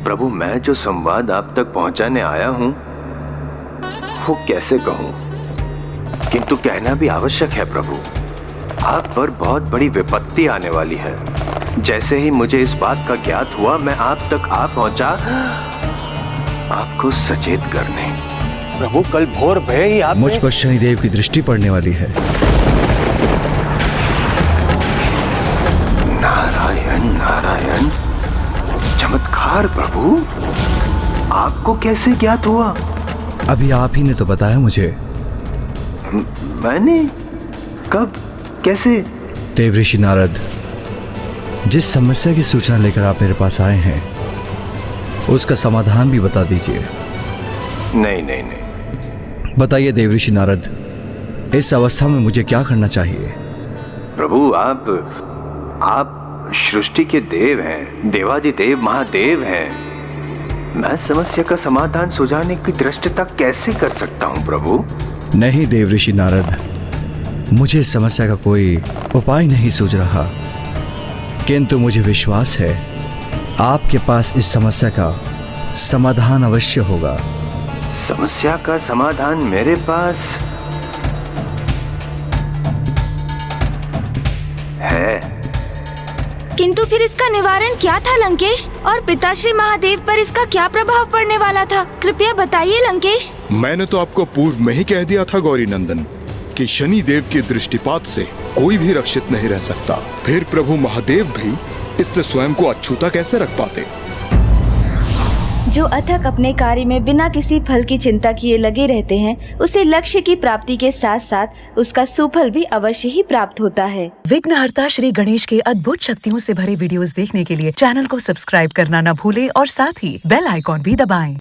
प्रभु, मैं जो संवाद आप तक पहुंचाने आया हूं वो कैसे कहूं, किंतु कहना भी आवश्यक है प्रभु। आप पर बहुत बड़ी विपत्ति आने वाली है। जैसे ही मुझे इस बात का ज्ञात हुआ मैं आप तक आ पहुंचा आपको सचेत करने। प्रभु, कल भोर भय ही आप मुझ पर शनिदेव की दृष्टि पड़ने वाली है। नारायण नारायण, चमत्कार प्रभु, आपको कैसे ज्ञात हुआ? अभी आप ही ने तो बताया मुझे। मैंने? कब? कैसे? देव ऋषि नारद, जिस समस्या की सूचना लेकर आप मेरे पास आए हैं उसका समाधान भी बता दीजिए। नहीं नहीं नहीं। बताइए देवऋषि नारद, इस अवस्था में मुझे क्या करना चाहिए? प्रभु आप सृष्टि के देव हैं, देवादिदेव महादेव हैं। मैं समस्या का समाधान सुझाने की दृष्टता कैसे कर सकता हूं प्रभु? नहीं देवऋषि नारद, मुझे इस समस्या का कोई उपाय नहीं सूझ रहा, किंतु मुझे विश्वास है आपके पास इस समस्या का समाधान अवश्य होगा। समस्या का समाधान मेरे पास है, किंतु फिर इसका निवारण क्या था लंकेश? और पिताश्री महादेव पर इसका क्या प्रभाव पड़ने वाला था? कृपया बताइए लंकेश। मैंने तो आपको पूर्व में ही कह दिया था गौरी नंदन कि शनि देव के दृष्टिपात से कोई भी रक्षित नहीं रह सकता। फिर प्रभु महादेव भी इससे स्वयं को अछूता कैसे रख पाते? जो अथक अपने कार्य में बिना किसी फल की चिंता किए लगे रहते हैं, उसे लक्ष्य की प्राप्ति के साथ साथ उसका सुफल भी अवश्य ही प्राप्त होता है। विघ्नहर्ता श्री गणेश के अद्भुत शक्तियों से भरे वीडियोस देखने के लिए चैनल को सब्सक्राइब करना न भूलें और साथ ही बेल आइकॉन भी दबाएं।